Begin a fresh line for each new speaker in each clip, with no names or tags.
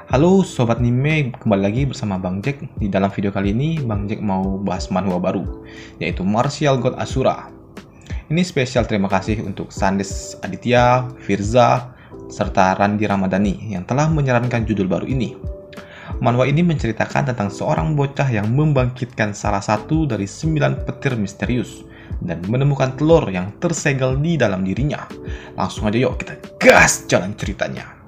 Halo Sobat Anime, kembali lagi bersama Bang Jack. Di dalam video kali ini, Bang Jack mau bahas manhwa baru, yaitu Martial God Asura. Ini spesial terima kasih untuk Sandes Aditya, Firza, serta Randi Ramadhani yang telah menyarankan judul baru ini. Manhwa ini menceritakan tentang seorang bocah yang membangkitkan salah satu dari 9 petir misterius dan menemukan telur yang tersegel di dalam dirinya. Langsung aja yuk kita gas jalan ceritanya.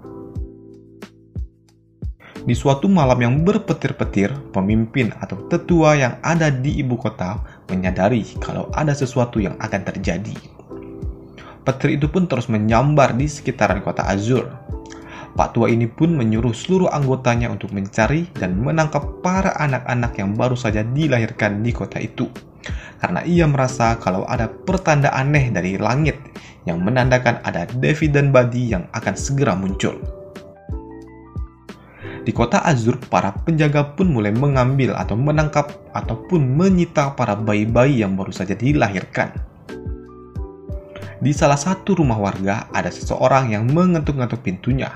Di suatu malam yang berpetir-petir, pemimpin atau tetua yang ada di ibu kota menyadari kalau ada sesuatu yang akan terjadi. Petir itu pun terus menyambar di sekitaran kota Azur. Pak tua ini pun menyuruh seluruh anggotanya untuk mencari dan menangkap para anak-anak yang baru saja dilahirkan di kota itu. Karena ia merasa kalau ada pertanda aneh dari langit yang menandakan ada devi dan badi yang akan segera muncul. Di kota Azur, para penjaga pun mulai mengambil atau menangkap ataupun menyita para bayi-bayi yang baru saja dilahirkan. Di salah satu rumah warga, ada seseorang yang mengetuk-ngetuk pintunya.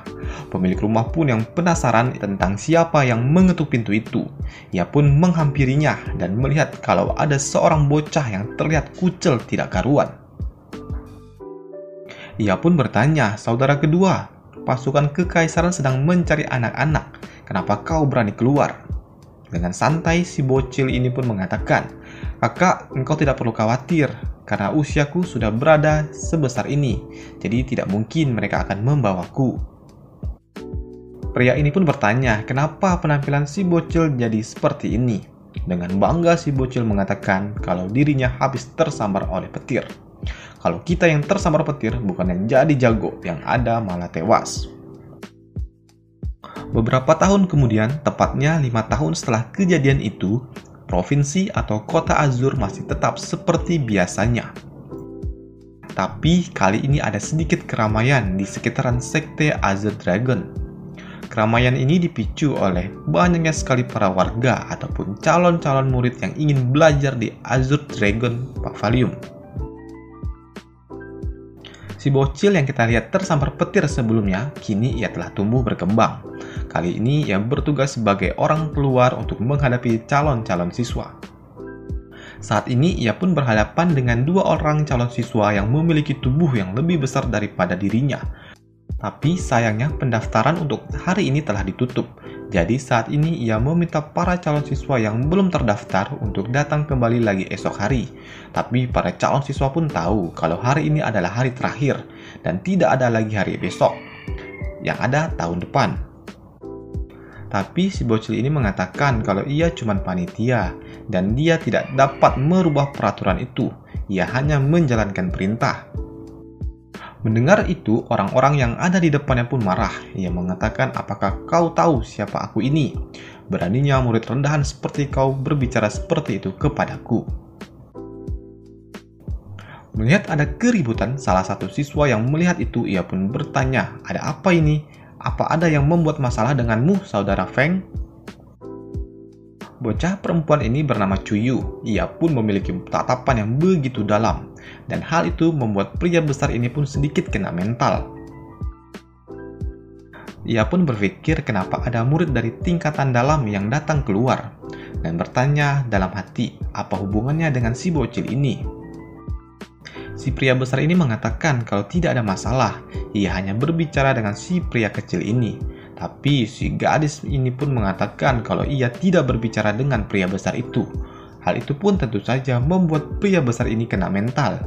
Pemilik rumah pun yang penasaran tentang siapa yang mengetuk pintu itu. Ia pun menghampirinya dan melihat kalau ada seorang bocah yang terlihat kucel tidak karuan. Ia pun bertanya, "Saudara kedua, pasukan kekaisaran sedang mencari anak-anak. Kenapa kau berani keluar?" Dengan santai, si bocil ini pun mengatakan, "Kakak, engkau tidak perlu khawatir, karena usiaku sudah berada sebesar ini, jadi tidak mungkin mereka akan membawaku." Pria ini pun bertanya, kenapa penampilan si bocil jadi seperti ini? Dengan bangga si bocil mengatakan kalau dirinya habis tersambar oleh petir. Kalau kita yang tersambar petir bukan yang jadi jago, yang ada malah tewas. Beberapa tahun kemudian, tepatnya 5 tahun setelah kejadian itu, provinsi atau kota Azur masih tetap seperti biasanya. Tapi kali ini ada sedikit keramaian di sekitaran sekte Azur Dragon. Keramaian ini dipicu oleh banyaknya sekali para warga ataupun calon-calon murid yang ingin belajar di Azur Dragon Pavilion. Si bocil yang kita lihat tersambar petir sebelumnya, kini ia telah tumbuh berkembang. Kali ini ia bertugas sebagai orang keluar untuk menghadapi calon-calon siswa. Saat ini ia pun berhadapan dengan 2 orang calon siswa yang memiliki tubuh yang lebih besar daripada dirinya. Tapi sayangnya pendaftaran untuk hari ini telah ditutup. Jadi saat ini ia meminta para calon siswa yang belum terdaftar untuk datang kembali lagi esok hari. Tapi para calon siswa pun tahu kalau hari ini adalah hari terakhir dan tidak ada lagi hari besok, yang ada tahun depan. Tapi si bocil ini mengatakan kalau ia cuma panitia dan dia tidak dapat merubah peraturan itu. Ia hanya menjalankan perintah. Mendengar itu, orang-orang yang ada di depannya pun marah. Ia mengatakan, "Apakah kau tahu siapa aku ini? Beraninya murid rendahan seperti kau berbicara seperti itu kepadaku." Melihat ada keributan, salah satu siswa yang melihat itu, ia pun bertanya, "Ada apa ini? Apa ada yang membuat masalah denganmu, saudara Feng?" Bocah perempuan ini bernama Chuyu. Ia pun memiliki tatapan yang begitu dalam, dan hal itu membuat pria besar ini pun sedikit kena mental. Ia pun berpikir kenapa ada murid dari tingkatan dalam yang datang keluar, dan bertanya dalam hati, apa hubungannya dengan si bocil ini? Si pria besar ini mengatakan kalau tidak ada masalah, ia hanya berbicara dengan si pria kecil ini. Tapi si gadis ini pun mengatakan kalau ia tidak berbicara dengan pria besar itu. Hal itu pun tentu saja membuat pria besar ini kena mental.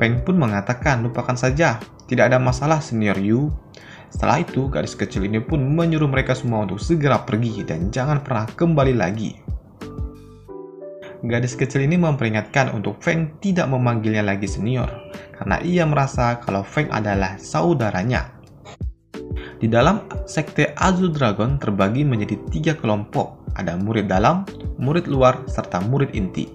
Peng pun mengatakan, "Lupakan saja, tidak ada masalah senior Yu." Setelah itu, gadis kecil ini pun menyuruh mereka semua untuk segera pergi dan jangan pernah kembali lagi. Gadis kecil ini memperingatkan untuk Feng tidak memanggilnya lagi senior, karena ia merasa kalau Feng adalah saudaranya. Di dalam sekte Azur Dragon terbagi menjadi 3 kelompok, ada murid dalam, murid luar, serta murid inti.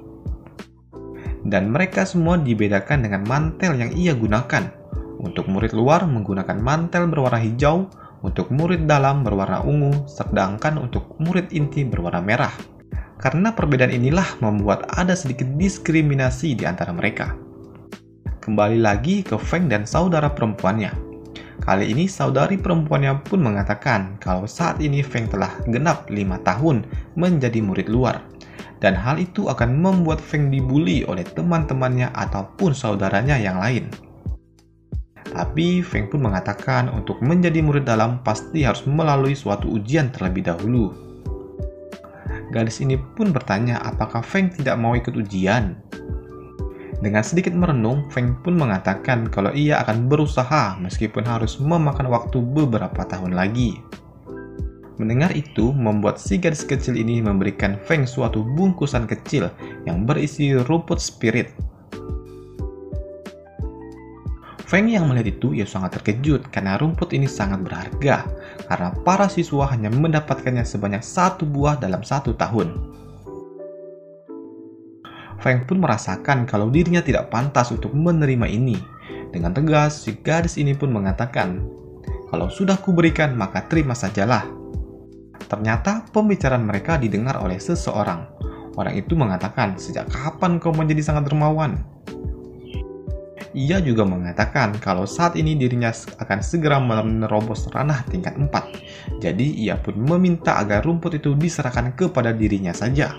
Dan mereka semua dibedakan dengan mantel yang ia gunakan. Untuk murid luar menggunakan mantel berwarna hijau, untuk murid dalam berwarna ungu, sedangkan untuk murid inti berwarna merah. Karena perbedaan inilah membuat ada sedikit diskriminasi di antara mereka. Kembali lagi ke Feng dan saudara perempuannya. Kali ini saudari perempuannya pun mengatakan kalau saat ini Feng telah genap 5 tahun menjadi murid luar. Dan hal itu akan membuat Feng dibully oleh teman-temannya ataupun saudaranya yang lain. Tapi Feng pun mengatakan untuk menjadi murid dalam pasti harus melalui suatu ujian terlebih dahulu. Gadis ini pun bertanya apakah Feng tidak mau ikut ujian. Dengan sedikit merenung, Feng pun mengatakan kalau ia akan berusaha meskipun harus memakan waktu beberapa tahun lagi. Mendengar itu, membuat si gadis kecil ini memberikan Feng suatu bungkusan kecil yang berisi rumput spirit. Feng yang melihat itu ia sangat terkejut karena rumput ini sangat berharga, karena para siswa hanya mendapatkannya sebanyak 1 buah dalam 1 tahun. Feng pun merasakan kalau dirinya tidak pantas untuk menerima ini. Dengan tegas, si gadis ini pun mengatakan, "Kalau sudah kuberikan, maka terima sajalah." Ternyata pembicaraan mereka didengar oleh seseorang. Orang itu mengatakan, "Sejak kapan kau menjadi sangat dermawan?" Ia juga mengatakan kalau saat ini dirinya akan segera menerobos ranah tingkat 4. Jadi ia pun meminta agar rumput itu diserahkan kepada dirinya saja.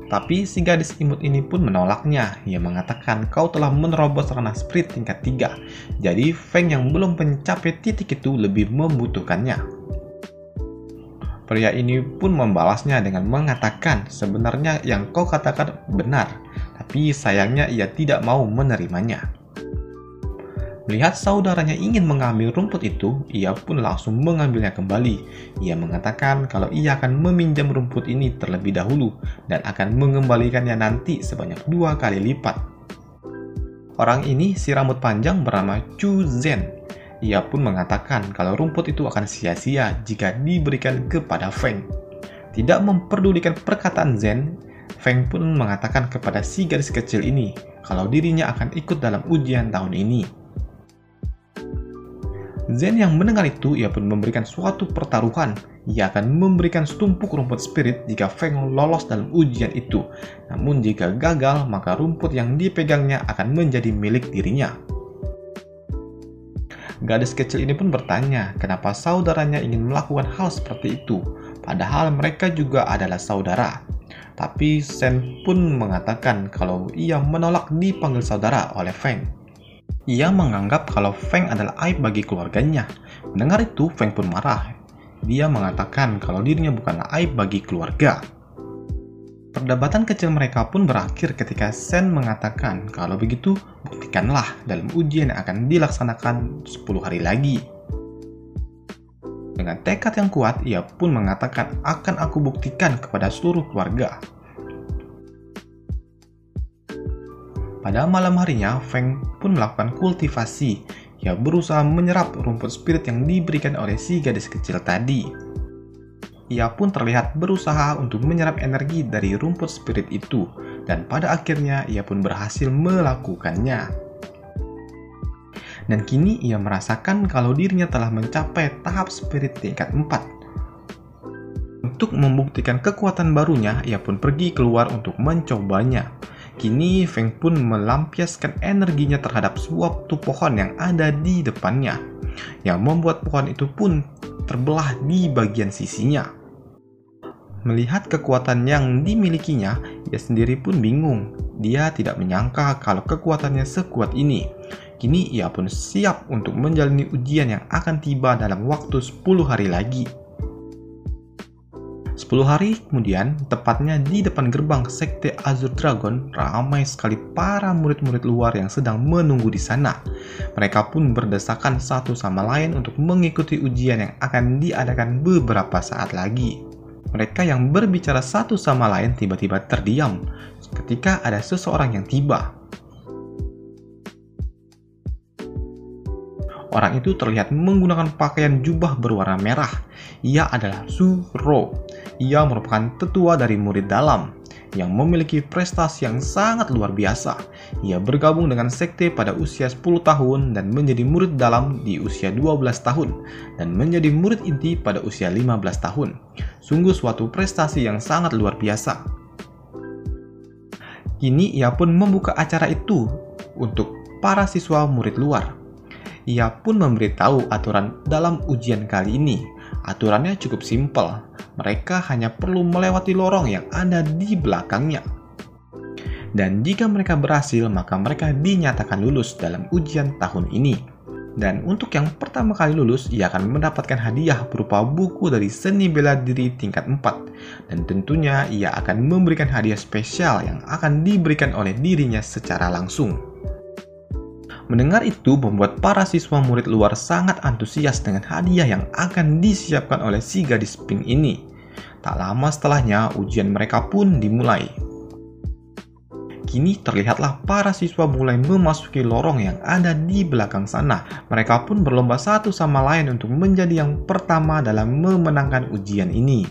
Tapi si gadis imut ini pun menolaknya. Ia mengatakan kau telah menerobos ranah spirit tingkat 3. Jadi Feng yang belum mencapai titik itu lebih membutuhkannya. Pria ini pun membalasnya dengan mengatakan sebenarnya yang kau katakan benar, tapi sayangnya ia tidak mau menerimanya. Melihat saudaranya ingin mengambil rumput itu, ia pun langsung mengambilnya kembali. Ia mengatakan kalau ia akan meminjam rumput ini terlebih dahulu dan akan mengembalikannya nanti sebanyak 2 kali lipat. Orang ini si rambut panjang bernama Chu Zhen. Ia pun mengatakan kalau rumput itu akan sia-sia jika diberikan kepada Feng. Tidak memperdulikan perkataan Zhen, Feng pun mengatakan kepada si gadis kecil ini kalau dirinya akan ikut dalam ujian tahun ini. Zhen yang mendengar itu, ia pun memberikan suatu pertaruhan. Ia akan memberikan setumpuk rumput spirit jika Feng lolos dalam ujian itu. Namun jika gagal, maka rumput yang dipegangnya akan menjadi milik dirinya. Gadis kecil ini pun bertanya kenapa saudaranya ingin melakukan hal seperti itu, padahal mereka juga adalah saudara. Tapi Shen pun mengatakan kalau ia menolak dipanggil saudara oleh Feng. Ia menganggap kalau Feng adalah aib bagi keluarganya. Mendengar itu, Feng pun marah. Dia mengatakan kalau dirinya bukanlah aib bagi keluarga. Perdebatan kecil mereka pun berakhir ketika Shen mengatakan kalau begitu buktikanlah dalam ujian yang akan dilaksanakan 10 hari lagi. Dengan tekad yang kuat, ia pun mengatakan akan aku buktikan kepada seluruh keluarga. Pada malam harinya, Feng pun melakukan kultivasi. Ia berusaha menyerap rumput spirit yang diberikan oleh si gadis kecil tadi. Ia pun terlihat berusaha untuk menyerap energi dari rumput spirit itu, dan pada akhirnya ia pun berhasil melakukannya. Dan kini ia merasakan kalau dirinya telah mencapai tahap spirit tingkat 4. Untuk membuktikan kekuatan barunya, ia pun pergi keluar untuk mencobanya. Kini Feng pun melampiaskan energinya terhadap suatu pohon yang ada di depannya, yang membuat pohon itu pun terbelah di bagian sisinya. Melihat kekuatan yang dimilikinya, ia sendiri pun bingung. Dia tidak menyangka kalau kekuatannya sekuat ini. Kini ia pun siap untuk menjalani ujian yang akan tiba dalam waktu 10 hari lagi. 10 hari kemudian, tepatnya di depan gerbang Sekte Azure Dragon, ramai sekali para murid-murid luar yang sedang menunggu di sana. Mereka pun berdesakan satu sama lain untuk mengikuti ujian yang akan diadakan beberapa saat lagi. Mereka yang berbicara satu sama lain tiba-tiba terdiam ketika ada seseorang yang tiba. Orang itu terlihat menggunakan pakaian jubah berwarna merah. Ia adalah Su Ro. Ia merupakan tetua dari murid dalam yang memiliki prestasi yang sangat luar biasa. Ia bergabung dengan sekte pada usia 10 tahun dan menjadi murid dalam di usia 12 tahun dan menjadi murid inti pada usia 15 tahun. Sungguh suatu prestasi yang sangat luar biasa. Kini ia pun membuka acara itu untuk para siswa murid luar. Ia pun memberitahu aturan dalam ujian kali ini. Aturannya cukup simpel. Mereka hanya perlu melewati lorong yang ada di belakangnya. Dan jika mereka berhasil, maka mereka dinyatakan lulus dalam ujian tahun ini. Dan untuk yang pertama kali lulus, ia akan mendapatkan hadiah berupa buku dari seni bela diri tingkat 4. Dan tentunya ia akan memberikan hadiah spesial yang akan diberikan oleh dirinya secara langsung. Mendengar itu membuat para siswa murid luar sangat antusias dengan hadiah yang akan disiapkan oleh si gadis pink ini. Tak lama setelahnya, ujian mereka pun dimulai. Kini terlihatlah para siswa mulai memasuki lorong yang ada di belakang sana. Mereka pun berlomba satu sama lain untuk menjadi yang pertama dalam memenangkan ujian ini.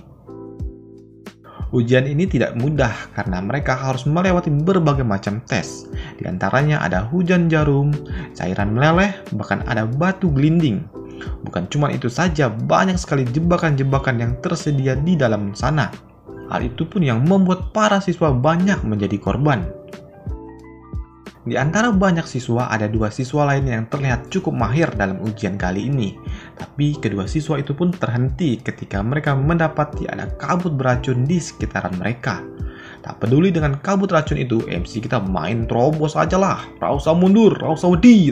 Ujian ini tidak mudah karena mereka harus melewati berbagai macam tes. Di antaranya ada hujan jarum, cairan meleleh, bahkan ada batu gelinding. Bukan cuma itu saja, banyak sekali jebakan-jebakan yang tersedia di dalam sana. Hal itu pun yang membuat para siswa banyak menjadi korban. Di antara banyak siswa, ada 2 siswa lain yang terlihat cukup mahir dalam ujian kali ini. Tapi kedua siswa itu pun terhenti ketika mereka mendapati ada kabut beracun di sekitaran mereka. Tak peduli dengan kabut racun itu, MC kita main terobos aja lah. Rausa mundur, rausa wedi.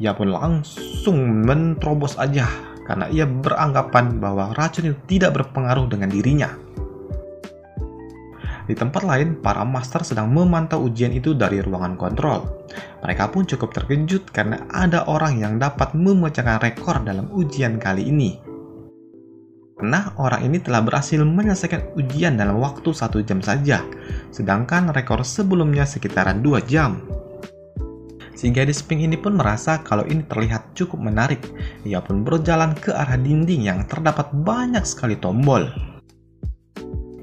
Ia pun langsung menerobos aja karena ia beranggapan bahwa racun itu tidak berpengaruh dengan dirinya. Di tempat lain, para master sedang memantau ujian itu dari ruangan kontrol. Mereka pun cukup terkejut karena ada orang yang dapat memecahkan rekor dalam ujian kali ini. Karena orang ini telah berhasil menyelesaikan ujian dalam waktu 1 jam saja, sedangkan rekor sebelumnya sekitaran 2 jam. Si gadis pink ini pun merasa kalau ini terlihat cukup menarik. Ia pun berjalan ke arah dinding yang terdapat banyak sekali tombol.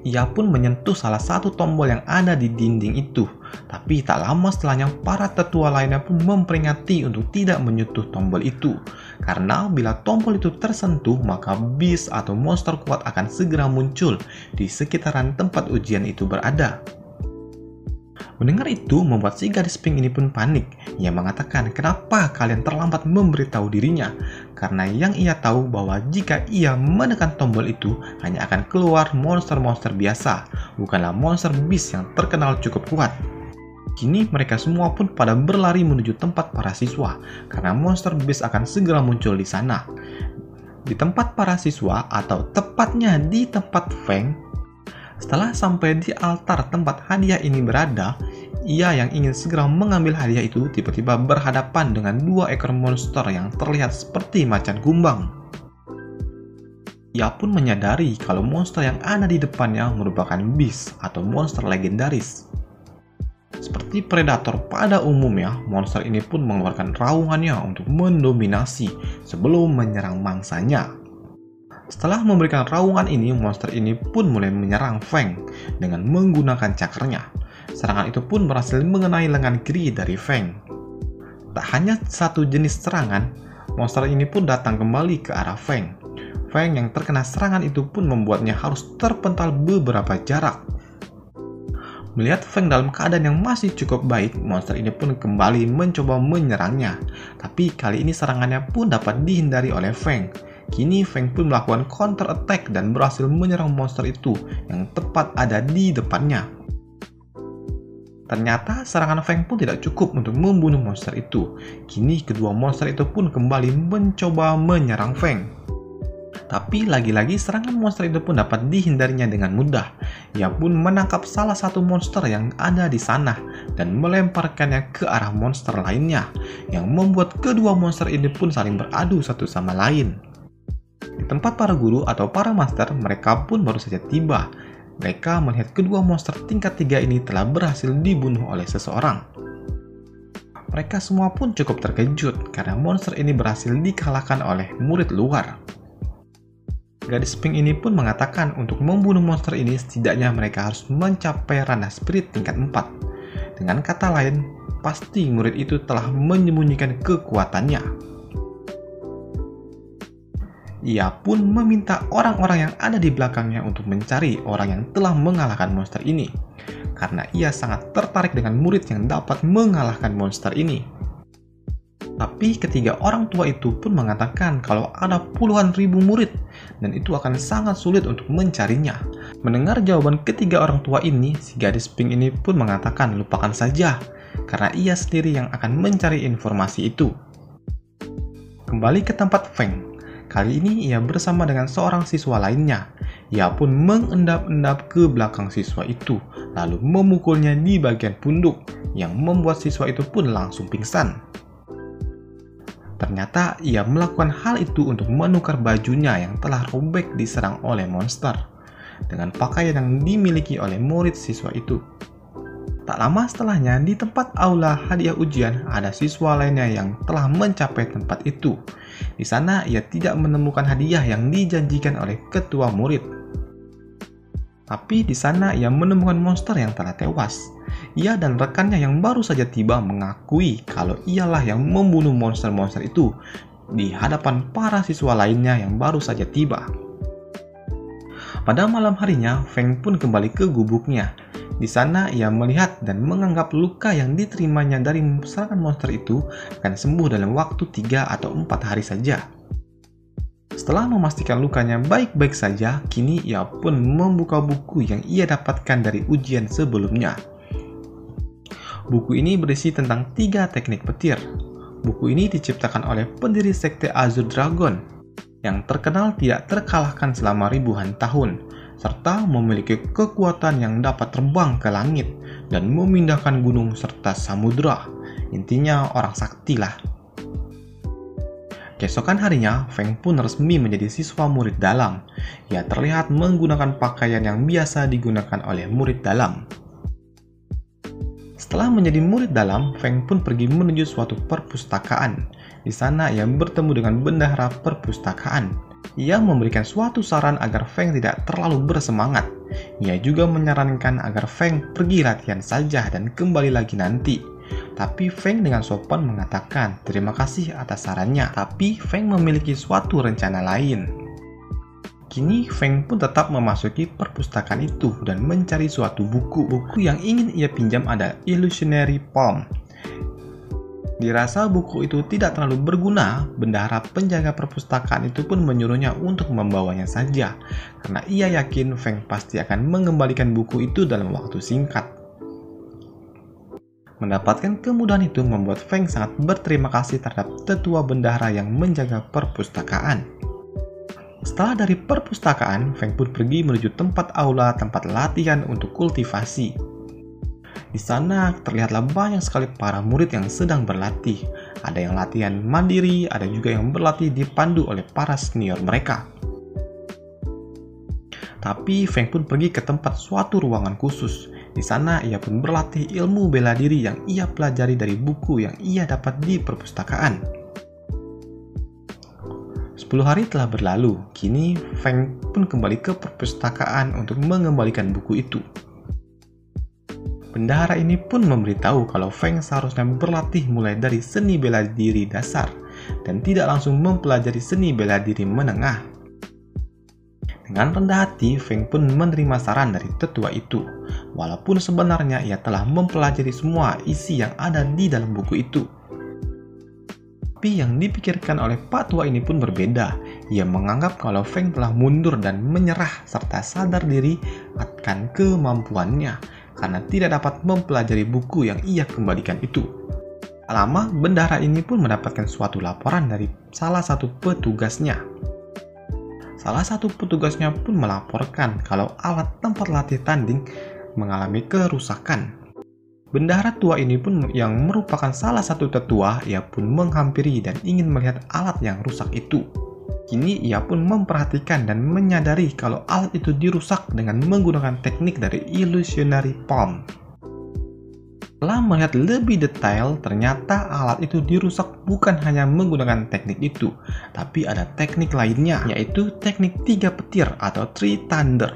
Ia pun menyentuh salah satu tombol yang ada di dinding itu. Tapi tak lama setelahnya, para tetua lainnya pun memperingati untuk tidak menyentuh tombol itu. Karena bila tombol itu tersentuh, maka beast atau monster kuat akan segera muncul di sekitaran tempat ujian itu berada. Mendengar itu membuat si gadis pink ini pun panik. Ia mengatakan, kenapa kalian terlambat memberitahu dirinya? Karena yang ia tahu bahwa jika ia menekan tombol itu, hanya akan keluar monster-monster biasa, bukanlah monster beast yang terkenal cukup kuat. Kini mereka semua pun pada berlari menuju tempat para siswa, karena monster beast akan segera muncul di sana. Di tempat para siswa, atau tepatnya di tempat Feng. Setelah sampai di altar tempat hadiah ini berada, ia yang ingin segera mengambil hadiah itu tiba-tiba berhadapan dengan 2 ekor monster yang terlihat seperti macan kumbang. Ia pun menyadari kalau monster yang ada di depannya merupakan beast atau monster legendaris. Seperti predator pada umumnya, monster ini pun mengeluarkan raungannya untuk mendominasi sebelum menyerang mangsanya. Setelah memberikan raungan ini, monster ini pun mulai menyerang Feng dengan menggunakan cakarnya. Serangan itu pun berhasil mengenai lengan kiri dari Feng. Tak hanya satu jenis serangan, monster ini pun datang kembali ke arah Feng. Feng yang terkena serangan itu pun membuatnya harus terpental beberapa jarak. Melihat Feng dalam keadaan yang masih cukup baik, monster ini pun kembali mencoba menyerangnya. Tapi kali ini serangannya pun dapat dihindari oleh Feng. Kini Feng pun melakukan counter attack dan berhasil menyerang monster itu yang tepat ada di depannya. Ternyata serangan Feng pun tidak cukup untuk membunuh monster itu. Kini kedua monster itu pun kembali mencoba menyerang Feng. Tapi lagi-lagi serangan monster itu pun dapat dihindarinya dengan mudah. Ia pun menangkap salah satu monster yang ada di sana dan melemparkannya ke arah monster lainnya, yang membuat kedua monster ini pun saling beradu satu sama lain. Di tempat para guru atau para master, mereka pun baru saja tiba. Mereka melihat kedua monster tingkat 3 ini telah berhasil dibunuh oleh seseorang. Mereka semua pun cukup terkejut karena monster ini berhasil dikalahkan oleh murid luar. Gadis pink ini pun mengatakan untuk membunuh monster ini setidaknya mereka harus mencapai ranah spirit tingkat 4. Dengan kata lain, pasti murid itu telah menyembunyikan kekuatannya. Ia pun meminta orang-orang yang ada di belakangnya untuk mencari orang yang telah mengalahkan monster ini, karena ia sangat tertarik dengan murid yang dapat mengalahkan monster ini. Tapi ketiga orang tua itu pun mengatakan kalau ada puluhan ribu murid dan itu akan sangat sulit untuk mencarinya. Mendengar jawaban ketiga orang tua ini, si gadis pink ini pun mengatakan lupakan saja, karena ia sendiri yang akan mencari informasi itu. Kembali ke tempat Feng. Kali ini ia bersama dengan seorang siswa lainnya. Ia pun mengendap-endap ke belakang siswa itu, lalu memukulnya di bagian punduk, yang membuat siswa itu pun langsung pingsan. Ternyata ia melakukan hal itu untuk menukar bajunya yang telah robek diserang oleh monster dengan pakaian yang dimiliki oleh murid siswa itu. Tak lama setelahnya, di tempat aula hadiah ujian, ada siswa lainnya yang telah mencapai tempat itu. Di sana ia tidak menemukan hadiah yang dijanjikan oleh ketua murid. Tapi di sana ia menemukan monster yang telah tewas. Ia dan rekannya yang baru saja tiba mengakui kalau ialah yang membunuh monster-monster itu di hadapan para siswa lainnya yang baru saja tiba. Pada malam harinya, Feng pun kembali ke gubuknya. Di sana ia melihat dan menganggap luka yang diterimanya dari serangan monster itu akan sembuh dalam waktu 3 atau 4 hari saja. Setelah memastikan lukanya baik-baik saja, kini ia pun membuka buku yang ia dapatkan dari ujian sebelumnya. Buku ini berisi tentang 3 teknik petir. Buku ini diciptakan oleh pendiri sekte Azure Dragon yang terkenal tidak terkalahkan selama ribuan tahun, serta memiliki kekuatan yang dapat terbang ke langit dan memindahkan gunung serta samudera. Intinya orang sakti lah. Keesokan harinya, Feng pun resmi menjadi siswa murid dalam. Ia terlihat menggunakan pakaian yang biasa digunakan oleh murid dalam. Setelah menjadi murid dalam, Feng pun pergi menuju suatu perpustakaan. Di sana ia bertemu dengan bendahara perpustakaan. Ia memberikan suatu saran agar Feng tidak terlalu bersemangat. Ia juga menyarankan agar Feng pergi latihan saja dan kembali lagi nanti. Tapi Feng dengan sopan mengatakan terima kasih atas sarannya. Tapi Feng memiliki suatu rencana lain. Kini Feng pun tetap memasuki perpustakaan itu dan mencari suatu buku. Buku yang ingin ia pinjam ada Illusionary Palm. Dirasa buku itu tidak terlalu berguna, bendahara penjaga perpustakaan itu pun menyuruhnya untuk membawanya saja, karena ia yakin Feng pasti akan mengembalikan buku itu dalam waktu singkat. Mendapatkan kemudahan itu membuat Feng sangat berterima kasih terhadap tetua bendahara yang menjaga perpustakaan. Setelah dari perpustakaan, Feng pun pergi menuju tempat aula tempat latihan untuk kultivasi. Di sana terlihatlah banyak sekali para murid yang sedang berlatih. Ada yang latihan mandiri, ada juga yang berlatih dipandu oleh para senior mereka. Tapi Feng pun pergi ke tempat suatu ruangan khusus. Di sana ia pun berlatih ilmu bela diri yang ia pelajari dari buku yang ia dapat di perpustakaan. 10 hari telah berlalu, kini Feng pun kembali ke perpustakaan untuk mengembalikan buku itu. Bendahara ini pun memberitahu kalau Feng seharusnya berlatih mulai dari seni bela diri dasar dan tidak langsung mempelajari seni bela diri menengah. Dengan rendah hati, Feng pun menerima saran dari tetua itu, walaupun sebenarnya ia telah mempelajari semua isi yang ada di dalam buku itu. Tapi yang dipikirkan oleh Pak Tua ini pun berbeda. Ia menganggap kalau Feng telah mundur dan menyerah serta sadar diri akan kemampuannya karena tidak dapat mempelajari buku yang ia kembalikan itu. Tak lama, bendahara ini pun mendapatkan suatu laporan dari salah satu petugasnya. Salah satu petugasnya pun melaporkan kalau alat tempat latih tanding mengalami kerusakan. Bendahara tua ini pun yang merupakan salah satu tetua, ia pun menghampiri dan ingin melihat alat yang rusak itu. Kini ia pun memperhatikan dan menyadari kalau alat itu dirusak dengan menggunakan teknik dari Illusionary Palm. Setelah melihat lebih detail, ternyata alat itu dirusak bukan hanya menggunakan teknik itu, tapi ada teknik lainnya, yaitu teknik 3 petir atau 3 Thunder.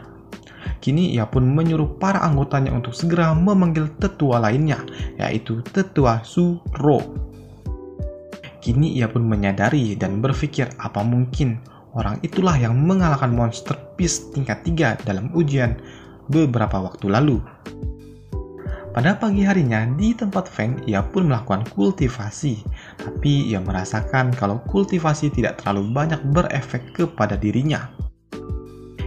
Kini ia pun menyuruh para anggotanya untuk segera memanggil tetua lainnya, yaitu tetua Suro. Kini ia pun menyadari dan berpikir apa mungkin orang itulah yang mengalahkan monster beast tingkat 3 dalam ujian beberapa waktu lalu. Pada pagi harinya, di tempat Feng, ia pun melakukan kultivasi. Tapi ia merasakan kalau kultivasi tidak terlalu banyak berefek kepada dirinya.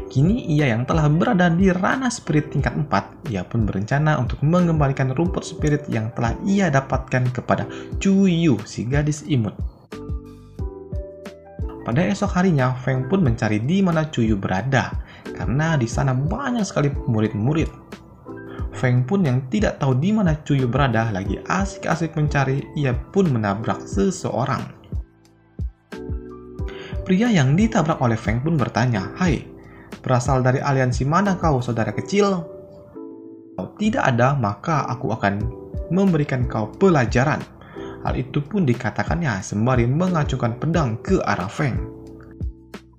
Kini ia yang telah berada di ranah spirit tingkat 4, ia pun berencana untuk mengembalikan rumput spirit yang telah ia dapatkan kepada Chuyu, si gadis imut. Pada esok harinya, Feng pun mencari di mana Chuyu berada, karena di sana banyak sekali murid-murid. Feng pun yang tidak tahu di mana Chuyu berada lagi asik-asik mencari, ia pun menabrak seseorang. Pria yang ditabrak oleh Feng pun bertanya, "Hai, berasal dari aliansi mana kau, saudara kecil? Kalau tidak ada, maka aku akan memberikan kau pelajaran." Hal itu pun dikatakannya sembari mengacungkan pedang ke arah Feng.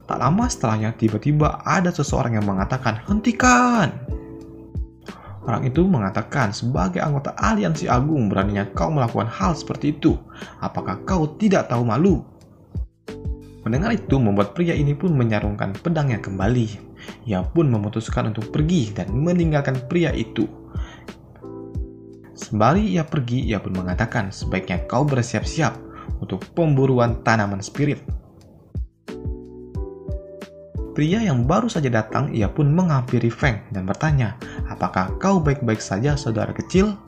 Tak lama setelahnya, tiba-tiba ada seseorang yang mengatakan, "Hentikan!" Orang itu mengatakan, "Sebagai anggota aliansi agung, beraninya kau melakukan hal seperti itu. Apakah kau tidak tahu malu?" Mendengar itu membuat pria ini pun menyarungkan pedangnya kembali. Ia pun memutuskan untuk pergi dan meninggalkan pria itu. Sembari ia pergi, ia pun mengatakan, "Sebaiknya kau bersiap-siap untuk pemburuan tanaman spirit." Pria yang baru saja datang, ia pun menghampiri Feng dan bertanya, "Apakah kau baik-baik saja, saudara kecil?"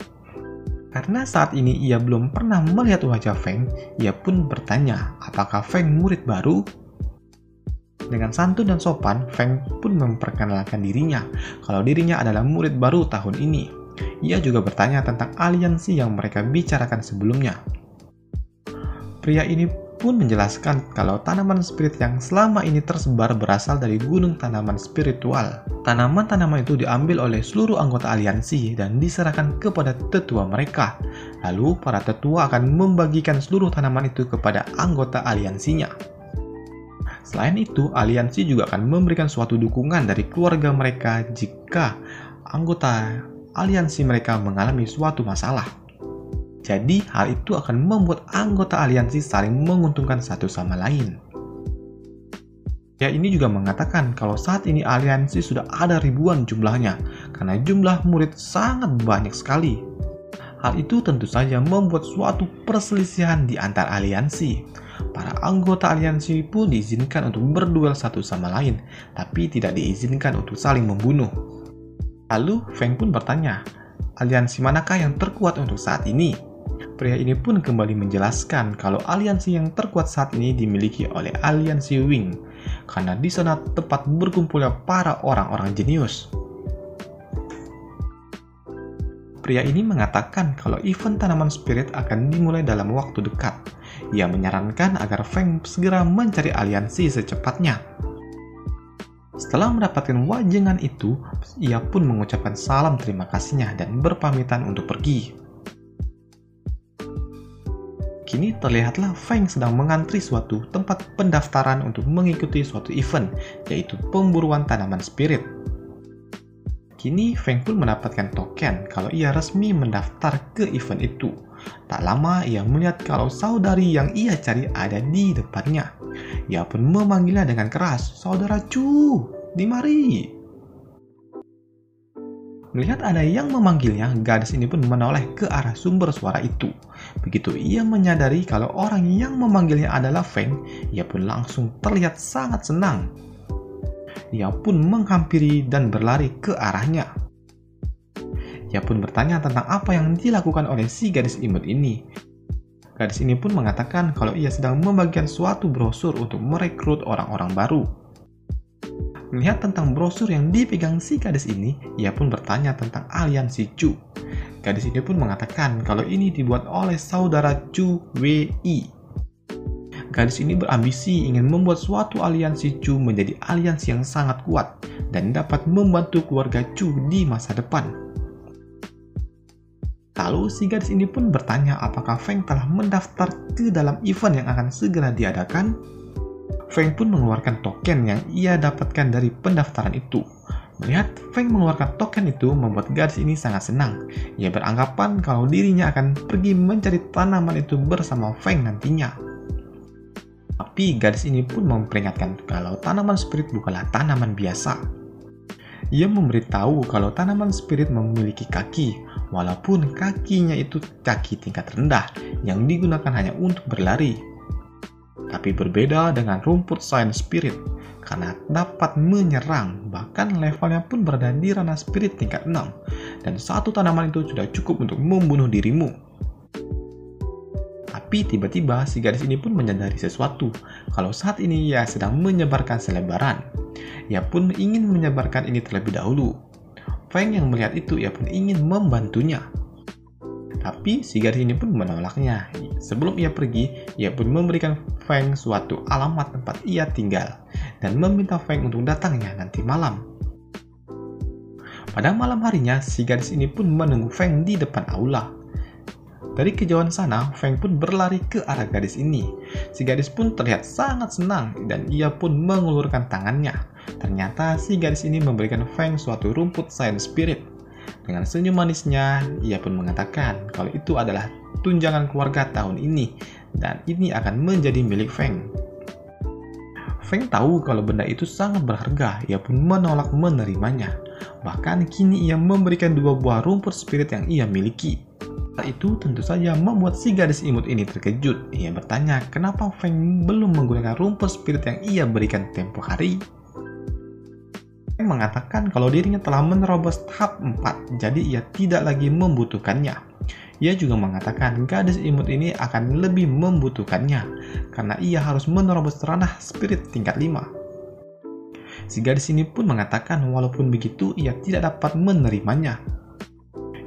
Karena saat ini ia belum pernah melihat wajah Feng, ia pun bertanya, "Apakah Feng murid baru?" Dengan santun dan sopan, Feng pun memperkenalkan dirinya kalau dirinya adalah murid baru tahun ini. Ia juga bertanya tentang aliansi yang mereka bicarakan sebelumnya. Pria ini pun menjelaskan kalau tanaman spirit yang selama ini tersebar berasal dari gunung tanaman spiritual. Tanaman-tanaman itu diambil oleh seluruh anggota aliansi dan diserahkan kepada tetua mereka. Lalu para tetua akan membagikan seluruh tanaman itu kepada anggota aliansinya. Selain itu, aliansi juga akan memberikan suatu dukungan dari keluarga mereka jika anggota aliansi mereka mengalami suatu masalah. Jadi, hal itu akan membuat anggota aliansi saling menguntungkan satu sama lain. Ya, ini juga mengatakan kalau saat ini aliansi sudah ada ribuan jumlahnya, karena jumlah murid sangat banyak sekali. Hal itu tentu saja membuat suatu perselisihan di antar aliansi. Para anggota aliansi pun diizinkan untuk berduel satu sama lain, tapi tidak diizinkan untuk saling membunuh. Lalu Feng pun bertanya, "Aliansi manakah yang terkuat untuk saat ini?" Pria ini pun kembali menjelaskan kalau aliansi yang terkuat saat ini dimiliki oleh aliansi Wing, karena di sana tempat berkumpulnya para orang-orang jenius. Pria ini mengatakan kalau event tanaman spirit akan dimulai dalam waktu dekat. Ia menyarankan agar Feng segera mencari aliansi secepatnya. Setelah mendapatkan wajangan itu, ia pun mengucapkan salam terima kasihnya dan berpamitan untuk pergi. Kini terlihatlah Feng sedang mengantri suatu tempat pendaftaran untuk mengikuti suatu event, yaitu pemburuan tanaman spirit. Kini Feng pun mendapatkan token kalau ia resmi mendaftar ke event itu. Tak lama ia melihat kalau saudari yang ia cari ada di depannya. Ia pun memanggilnya dengan keras, "Saudara Chu, dimari." Melihat ada yang memanggilnya, gadis ini pun menoleh ke arah sumber suara itu. Begitu ia menyadari kalau orang yang memanggilnya adalah Feng, ia pun langsung terlihat sangat senang. Ia pun menghampiri dan berlari ke arahnya. Ia pun bertanya tentang apa yang dilakukan oleh si gadis imut ini. Gadis ini pun mengatakan kalau ia sedang membagikan suatu brosur untuk merekrut orang-orang baru. Melihat tentang brosur yang dipegang si gadis ini, ia pun bertanya tentang aliansi Chu. Gadis ini pun mengatakan kalau ini dibuat oleh saudara Chu Wei. Gadis ini berambisi ingin membuat suatu aliansi Chu menjadi aliansi yang sangat kuat dan dapat membantu keluarga Chu di masa depan. Lalu si gadis ini pun bertanya apakah Feng telah mendaftar ke dalam event yang akan segera diadakan. Feng pun mengeluarkan token yang ia dapatkan dari pendaftaran itu. Melihat Feng mengeluarkan token itu membuat gadis ini sangat senang. Ia beranggapan kalau dirinya akan pergi mencari tanaman itu bersama Feng nantinya. Tapi gadis ini pun memperingatkan kalau tanaman spirit bukanlah tanaman biasa. Ia memberitahu kalau tanaman spirit memiliki kaki, walaupun kakinya itu kaki tingkat rendah yang digunakan hanya untuk berlari. Tapi berbeda dengan rumput Science Spirit, karena dapat menyerang, bahkan levelnya pun berada di ranah spirit tingkat 6, dan satu tanaman itu sudah cukup untuk membunuh dirimu. Tapi tiba-tiba si gadis ini pun menyadari sesuatu, kalau saat ini ia sedang menyebarkan selebaran. Ia pun ingin menyebarkan ini terlebih dahulu. Feng yang melihat itu, ia pun ingin membantunya. Tapi si gadis ini pun menolaknya. Sebelum ia pergi, ia pun memberikan Feng suatu alamat tempat ia tinggal dan meminta Feng untuk datangnya nanti malam. Pada malam harinya, si gadis ini pun menunggu Feng di depan aula. Dari kejauhan sana, Feng pun berlari ke arah gadis ini. Si gadis pun terlihat sangat senang dan ia pun mengulurkan tangannya. Ternyata si gadis ini memberikan Feng suatu rumput Science Spirit. Dengan senyum manisnya, ia pun mengatakan kalau itu adalah tunjangan keluarga tahun ini dan ini akan menjadi milik Feng. Feng tahu kalau benda itu sangat berharga, ia pun menolak menerimanya. Bahkan kini ia memberikan 2 buah rumput spirit yang ia miliki. Hal itu tentu saja membuat si gadis imut ini terkejut. Ia bertanya kenapa Feng belum menggunakan rumput spirit yang ia berikan tempo hari. Feng mengatakan kalau dirinya telah menerobos tahap 4, jadi ia tidak lagi membutuhkannya. Ia juga mengatakan gadis imut ini akan lebih membutuhkannya, karena ia harus menerobos ranah spirit tingkat 5. Si gadis ini pun mengatakan walaupun begitu ia tidak dapat menerimanya.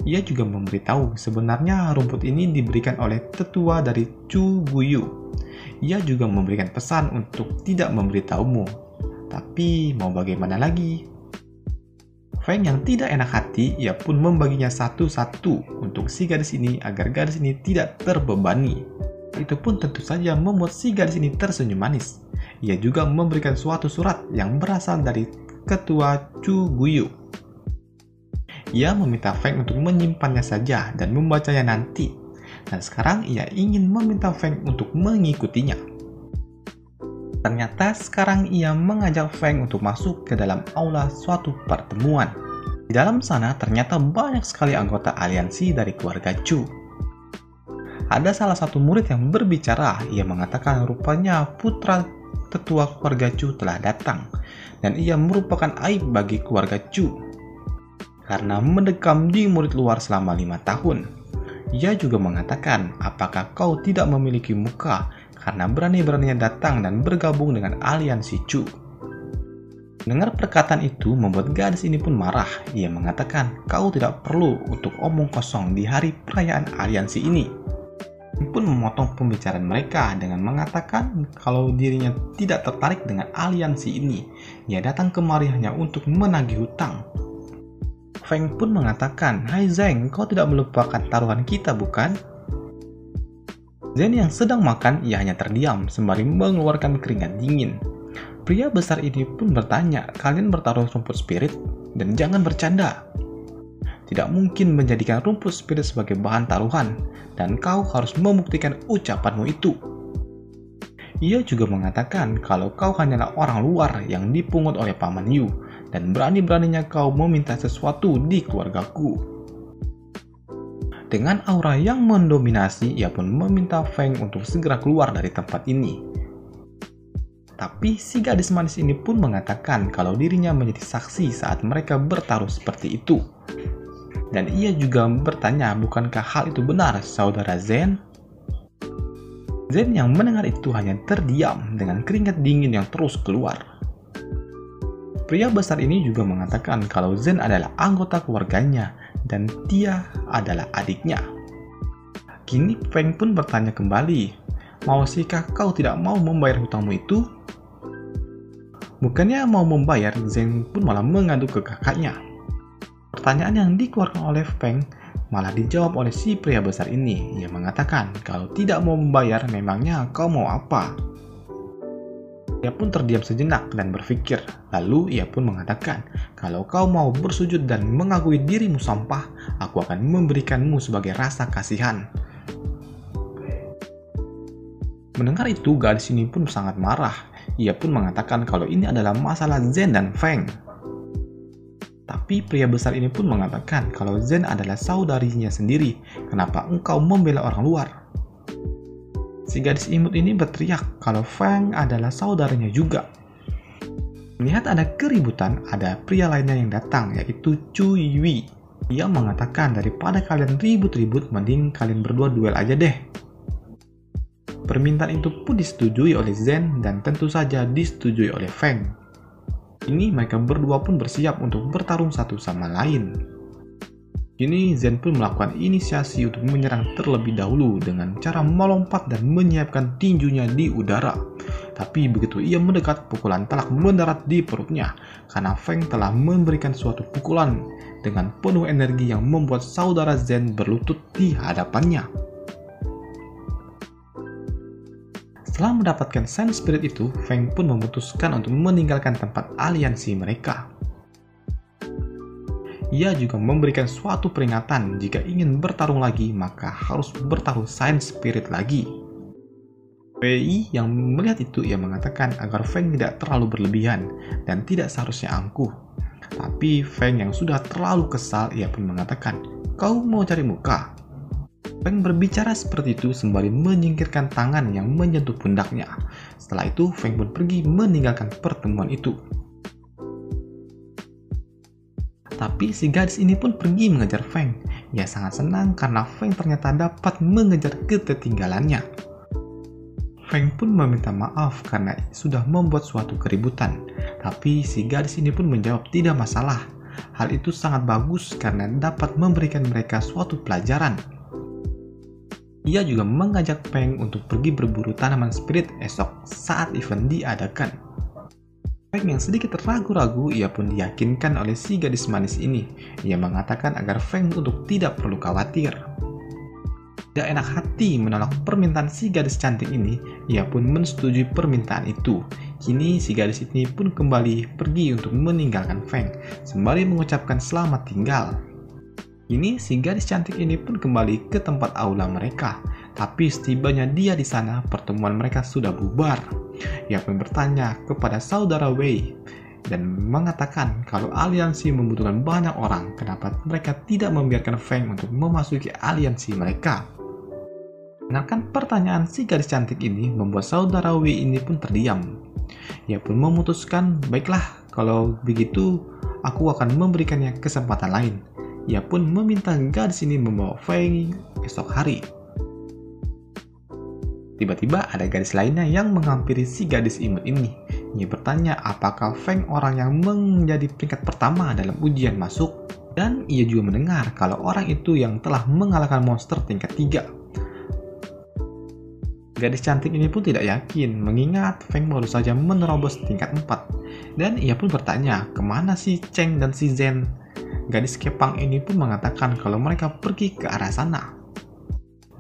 Ia juga memberitahu sebenarnya rumput ini diberikan oleh tetua dari Chu Guyu. Ia juga memberikan pesan untuk tidak memberitahumu. Tapi mau bagaimana lagi? Feng yang tidak enak hati, ia pun membaginya satu-satu untuk si gadis ini agar gadis ini tidak terbebani. Itu pun tentu saja membuat si gadis ini tersenyum manis. Ia juga memberikan suatu surat yang berasal dari ketua Chu Guyu. Ia meminta Feng untuk menyimpannya saja dan membacanya nanti. Dan sekarang ia ingin meminta Feng untuk mengikutinya. Ternyata sekarang ia mengajak Feng untuk masuk ke dalam aula suatu pertemuan. Di dalam sana ternyata banyak sekali anggota aliansi dari keluarga Chu. Ada salah satu murid yang berbicara, ia mengatakan rupanya putra tetua keluarga Chu telah datang, dan ia merupakan aib bagi keluarga Chu karena mendekam di murid luar selama 5 tahun. Ia juga mengatakan, apakah kau tidak memiliki muka karena berani-beraninya datang dan bergabung dengan aliansi Chu. Dengar perkataan itu membuat gadis ini pun marah. Ia mengatakan, kau tidak perlu untuk omong kosong di hari perayaan aliansi ini. Ia pun memotong pembicaraan mereka dengan mengatakan kalau dirinya tidak tertarik dengan aliansi ini. Ia datang kemari hanya untuk menagih hutang. Feng pun mengatakan, hai Zheng, kau tidak melupakan taruhan kita bukan? Zhen yang sedang makan, ia hanya terdiam sembari mengeluarkan keringat dingin. Pria besar ini pun bertanya, kalian bertaruh rumput spirit? Dan jangan bercanda. Tidak mungkin menjadikan rumput spirit sebagai bahan taruhan, dan kau harus membuktikan ucapanmu itu. Ia juga mengatakan kalau kau hanyalah orang luar yang dipungut oleh Paman Yu, dan berani-beraninya kau meminta sesuatu di keluargaku. Dengan aura yang mendominasi, ia pun meminta Feng untuk segera keluar dari tempat ini. Tapi si gadis manis ini pun mengatakan kalau dirinya menjadi saksi saat mereka bertaruh seperti itu. Dan ia juga bertanya, bukankah hal itu benar, saudara Zhen? Zhen yang mendengar itu hanya terdiam dengan keringat dingin yang terus keluar. Pria besar ini juga mengatakan kalau Zhen adalah anggota keluarganya dan dia adalah adiknya. Kini Feng pun bertanya kembali, mausikah kau tidak mau membayar hutangmu itu? Bukannya mau membayar, Zhen pun malah mengadu ke kakaknya. Pertanyaan yang dikeluarkan oleh Feng malah dijawab oleh si pria besar ini. Ia mengatakan kalau tidak mau membayar, memangnya kau mau apa? Ia pun terdiam sejenak dan berpikir. Lalu ia pun mengatakan, kalau kau mau bersujud dan mengakui dirimu sampah, aku akan memberikanmu sebagai rasa kasihan. Mendengar itu, gadis ini pun sangat marah. Ia pun mengatakan kalau ini adalah masalah Zhen dan Feng. Tapi pria besar ini pun mengatakan kalau Zen adalah saudarinya sendiri. Kenapa engkau membela orang luar? Si gadis imut ini berteriak kalau Feng adalah saudaranya juga. Melihat ada keributan, ada pria lainnya yang datang, yaitu Chu Yui. Ia mengatakan daripada kalian ribut-ribut, mending kalian berdua duel aja deh. Permintaan itu pun disetujui oleh Zen dan tentu saja disetujui oleh Feng. Kini mereka berdua pun bersiap untuk bertarung satu sama lain. Kini Zen pun melakukan inisiasi untuk menyerang terlebih dahulu dengan cara melompat dan menyiapkan tinjunya di udara. Tapi begitu ia mendekat, pukulan telak mendarat di perutnya karena Feng telah memberikan suatu pukulan dengan penuh energi yang membuat saudara Zen berlutut di hadapannya. Setelah mendapatkan Sense Spirit itu, Feng pun memutuskan untuk meninggalkan tempat aliansi mereka. Ia juga memberikan suatu peringatan jika ingin bertarung lagi maka harus bertaruh Sense Spirit lagi. Wei yang melihat itu ia mengatakan agar Feng tidak terlalu berlebihan dan tidak seharusnya angkuh. Tapi Feng yang sudah terlalu kesal ia pun mengatakan, "Kau mau cari muka?" Feng berbicara seperti itu sembari menyingkirkan tangan yang menyentuh pundaknya. Setelah itu Feng pun pergi meninggalkan pertemuan itu. Tapi si gadis ini pun pergi mengejar Feng. Ia sangat senang karena Feng ternyata dapat mengejar ketertinggalannya. Feng pun meminta maaf karena sudah membuat suatu keributan. Tapi si gadis ini pun menjawab tidak masalah. Hal itu sangat bagus karena dapat memberikan mereka suatu pelajaran. Ia juga mengajak Feng untuk pergi berburu tanaman spirit esok saat event diadakan. Feng yang sedikit ragu-ragu, ia pun diyakinkan oleh si gadis manis ini. Ia mengatakan agar Feng untuk tidak perlu khawatir. Tidak enak hati menolak permintaan si gadis cantik ini, ia pun menyetujui permintaan itu. Kini si gadis ini pun kembali pergi untuk meninggalkan Feng, sembari mengucapkan selamat tinggal. Kini si gadis cantik ini pun kembali ke tempat aula mereka. Tapi setibanya dia di sana, pertemuan mereka sudah bubar. Ia pun bertanya kepada saudara Wei dan mengatakan kalau aliansi membutuhkan banyak orang, kenapa mereka tidak membiarkan Feng untuk memasuki aliansi mereka. Mendengarkan pertanyaan si gadis cantik ini membuat saudara Wei ini pun terdiam. Ia pun memutuskan, baiklah kalau begitu aku akan memberikannya kesempatan lain. Ia pun meminta gadis ini membawa Feng esok hari. Tiba-tiba ada gadis lainnya yang menghampiri si gadis imut ini. Ia bertanya apakah Feng orang yang menjadi peringkat pertama dalam ujian masuk, dan ia juga mendengar kalau orang itu yang telah mengalahkan monster tingkat 3. Gadis cantik ini pun tidak yakin mengingat Feng baru saja menerobos tingkat 4. Dan ia pun bertanya kemana si Cheng dan si Zen. Gadis kepang ini pun mengatakan kalau mereka pergi ke arah sana.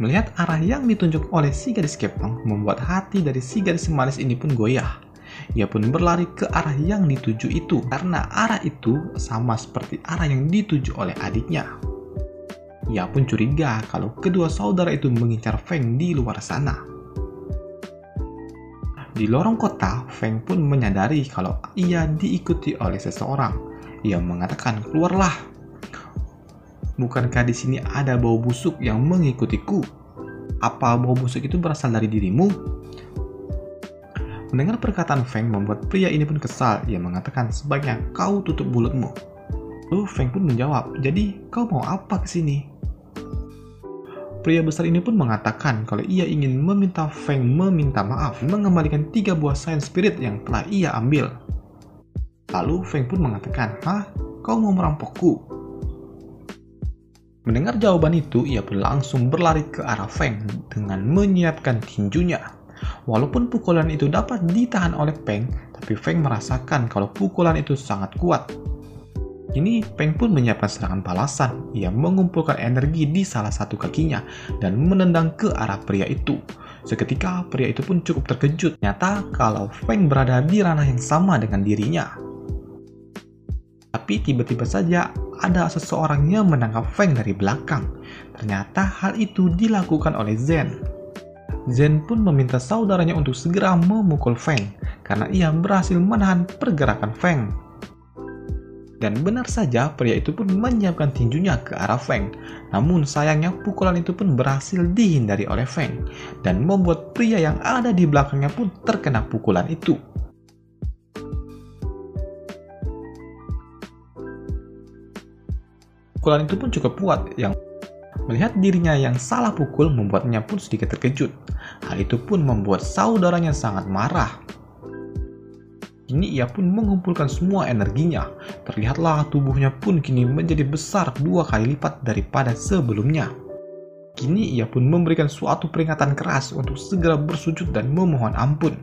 Melihat arah yang ditunjuk oleh si gadis kepang membuat hati dari si gadis manis ini pun goyah. Ia pun berlari ke arah yang dituju itu karena arah itu sama seperti arah yang dituju oleh adiknya. Ia pun curiga kalau kedua saudara itu mengincar Feng di luar sana. Di lorong kota, Feng pun menyadari kalau ia diikuti oleh seseorang. Ia mengatakan, "Keluarlah. Bukankah di sini ada bau busuk yang mengikutiku? Apa bau busuk itu berasal dari dirimu?" Mendengar perkataan Feng membuat pria ini pun kesal. Ia mengatakan, "Sebaiknya kau tutup mulutmu." Lalu Feng pun menjawab, "Jadi kau mau apa ke sini?" Pria besar ini pun mengatakan kalau ia ingin meminta Feng meminta maaf mengembalikan 3 buah Science Spirit yang telah ia ambil. Lalu Feng pun mengatakan, "Hah? Kau mau merampokku?" Mendengar jawaban itu, ia pun langsung berlari ke arah Feng dengan menyiapkan tinjunya. Walaupun pukulan itu dapat ditahan oleh Feng, tapi Feng merasakan kalau pukulan itu sangat kuat. Kini Feng pun menyiapkan serangan balasan. Ia mengumpulkan energi di salah satu kakinya dan menendang ke arah pria itu. Seketika pria itu pun cukup terkejut. Ternyata kalau Feng berada di ranah yang sama dengan dirinya. Tapi tiba-tiba saja ada seseorang yang menangkap Feng dari belakang. Ternyata hal itu dilakukan oleh Zen. Zen pun meminta saudaranya untuk segera memukul Feng karena ia berhasil menahan pergerakan Feng. Dan benar saja pria itu pun menyiapkan tinjunya ke arah Feng. Namun sayangnya pukulan itu pun berhasil dihindari oleh Feng dan membuat pria yang ada di belakangnya pun terkena pukulan itu. Pukulan itu pun cukup kuat yang melihat dirinya yang salah pukul membuatnya pun sedikit terkejut. Hal itu pun membuat saudaranya sangat marah. Kini ia pun mengumpulkan semua energinya. Terlihatlah tubuhnya pun kini menjadi besar 2 kali lipat daripada sebelumnya. Kini ia pun memberikan suatu peringatan keras untuk segera bersujud dan memohon ampun.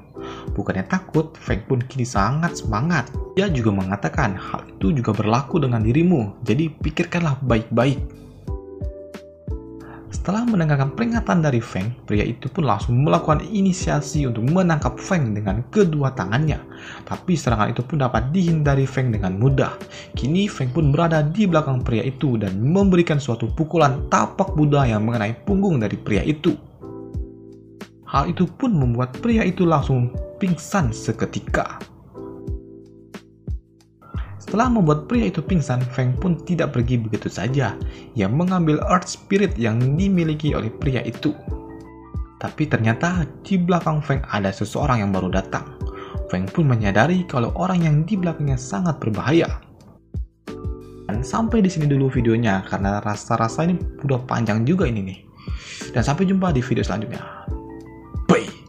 Bukannya takut, Feng pun kini sangat semangat. Dia juga mengatakan hal itu juga berlaku dengan dirimu, jadi pikirkanlah baik-baik. Setelah mendengarkan peringatan dari Feng, pria itu pun langsung melakukan inisiasi untuk menangkap Feng dengan kedua tangannya. Tapi serangan itu pun dapat dihindari Feng dengan mudah. Kini Feng pun berada di belakang pria itu dan memberikan suatu pukulan tapak Buddha yang mengenai punggung dari pria itu. Hal itu pun membuat pria itu langsung pingsan seketika. Setelah membuat pria itu pingsan, Feng pun tidak pergi begitu saja. Ia mengambil Earth Spirit yang dimiliki oleh pria itu. Tapi ternyata di belakang Feng ada seseorang yang baru datang. Feng pun menyadari kalau orang yang di belakangnya sangat berbahaya. Dan sampai di sini dulu videonya karena rasa-rasa ini udah panjang juga ini nih. Dan sampai jumpa di video selanjutnya. Bye.